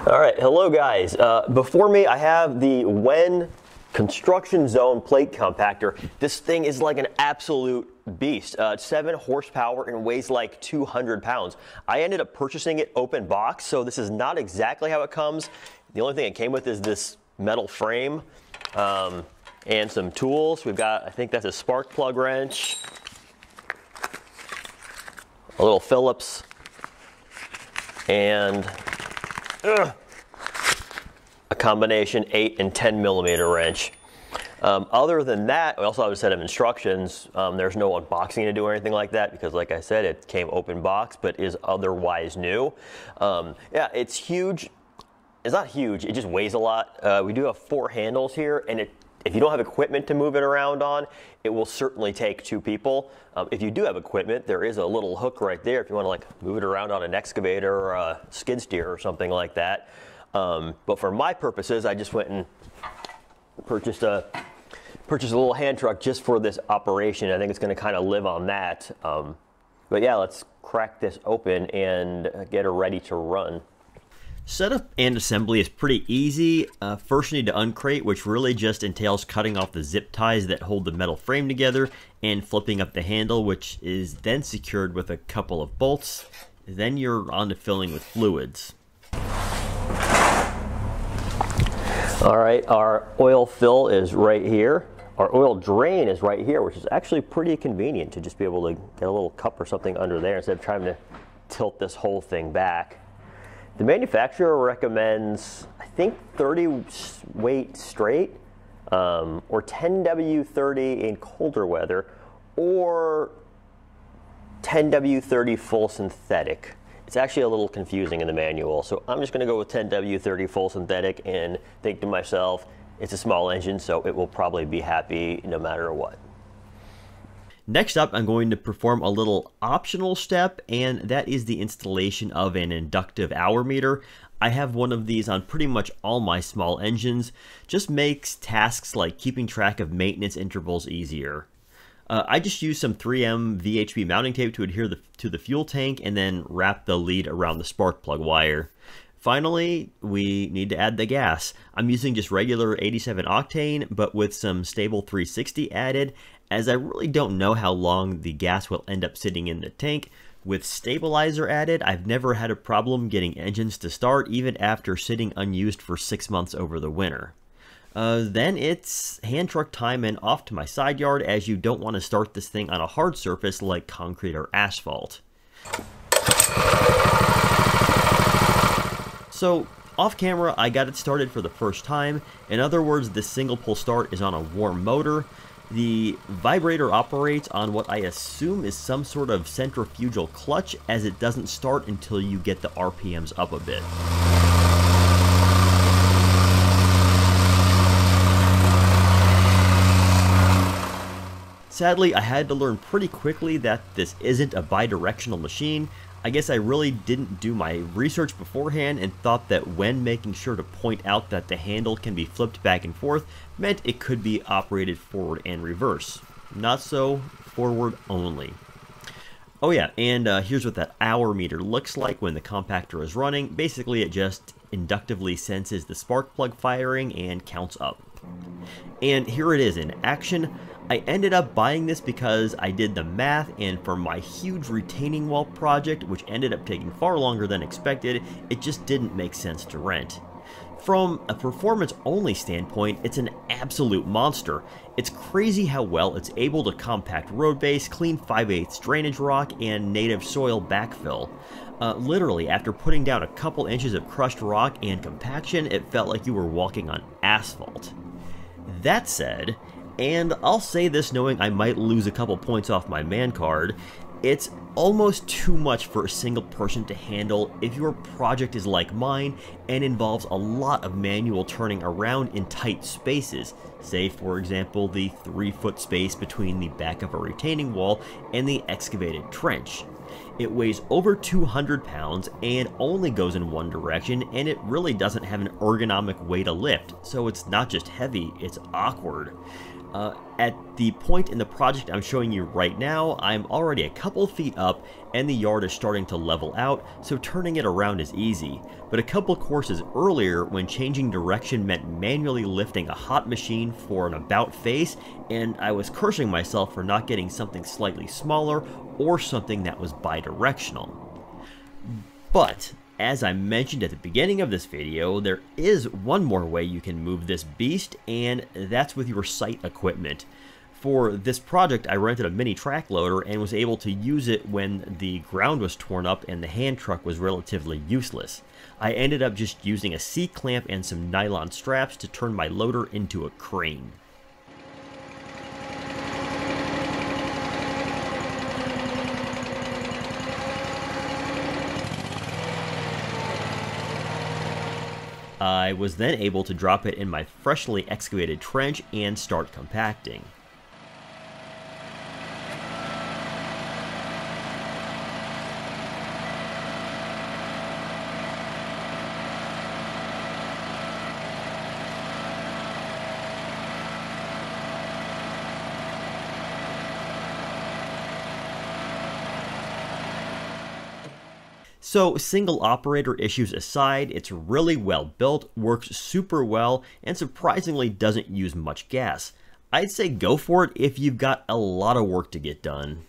All right, hello guys. Before me, I have the Wen Construction Zone Plate Compactor. This thing is like an absolute beast. It's 7 horsepower and weighs like 200 pounds. I ended up purchasing it open box, so this is not exactly how it comes. The only thing it came with is this metal frame and some tools. We've got, I think that's a spark plug wrench, a little Phillips, and a combination 8 and 10 millimeter wrench. Other than that, we also have a set of instructions. There's no unboxing to do or anything like that because, like I said, it came open box but is otherwise new. Yeah, it's huge. It's not huge, it just weighs a lot. We do have 4 handles here, and if you don't have equipment to move it around on, it will certainly take 2 people. If you do have equipment, there is a little hook right there if you want to like move it around on an excavator or a skid steer or something like that. But for my purposes, I just went and purchased a little hand truck just for this operation. I think it's going to kind of live on that. But yeah, let's crack this open and get her ready to run. Setup and assembly is pretty easy. First you need to uncrate, which really just entails cutting off the zip ties that hold the metal frame together and flipping up the handle, which is then secured with a couple of bolts. Then you're on to filling with fluids. All right, our oil fill is right here. Our oil drain is right here, which is actually pretty convenient to just be able to get a little cup or something under there instead of trying to tilt this whole thing back. The manufacturer recommends, I think, 30 weight straight, or 10W30 in colder weather, or 10W30 full synthetic. It's actually a little confusing in the manual, so I'm just going to go with 10W30 full synthetic and think to myself, it's a small engine, so it will probably be happy no matter what. Next up, I'm going to perform a little optional step, and that is the installation of an inductive hour meter. I have one of these on pretty much all my small engines. Just makes tasks like keeping track of maintenance intervals easier. I just use some 3M VHB mounting tape to adhere to the fuel tank and then wrap the lead around the spark plug wire. Finally, we need to add the gas. I'm using just regular 87 octane, but with some stable 360 added, as I really don't know how long the gas will end up sitting in the tank. With stabilizer added, I've never had a problem getting engines to start, even after sitting unused for 6 months over the winter. Then it's hand truck time and off to my side yard, as you don't want to start this thing on a hard surface like concrete or asphalt. So, off camera, I got it started for the first time. In other words, this single pull start is on a warm motor. The vibrator operates on what I assume is some sort of centrifugal clutch, as it doesn't start until you get the RPMs up a bit. Sadly, I had to learn pretty quickly that this isn't a bidirectional machine. I guess I really didn't do my research beforehand and thought that when making sure to point out that the handle can be flipped back and forth meant it could be operated forward and reverse. Not so, forward only. Oh yeah, and here's what that hour meter looks like when the compactor is running. Basically, it just inductively senses the spark plug firing and counts up. And here it is in action. I ended up buying this because I did the math, and for my huge retaining wall project, which ended up taking far longer than expected, it just didn't make sense to rent. From a performance-only standpoint, it's an absolute monster. It's crazy how well it's able to compact road base, clean 5/8 drainage rock, and native soil backfill. Literally, after putting down a couple inches of crushed rock and compaction, it felt like you were walking on asphalt. That said, and I'll say this knowing I might lose a couple points off my man card, it's almost too much for a single person to handle if your project is like mine and involves a lot of manual turning around in tight spaces, say for example the 3-foot space between the back of a retaining wall and the excavated trench. It weighs over 200 pounds and only goes in one direction, and it really doesn't have an ergonomic way to lift, so it's not just heavy, it's awkward. At the point in the project I'm showing you right now, I'm already a couple feet up and the yard is starting to level out, so turning it around is easy. But a couple courses earlier, when changing direction meant manually lifting a hot machine for an about face, and I was cursing myself for not getting something slightly smaller or something that was bidirectional. But as I mentioned at the beginning of this video, there is one more way you can move this beast, and that's with your site equipment. For this project, I rented a mini track loader and was able to use it when the ground was torn up and the hand truck was relatively useless. I ended up just using a C-clamp and some nylon straps to turn my loader into a crane. I was then able to drop it in my freshly excavated trench and start compacting. So single operator issues aside, it's really well built, works super well, and surprisingly doesn't use much gas. I'd say go for it if you've got a lot of work to get done.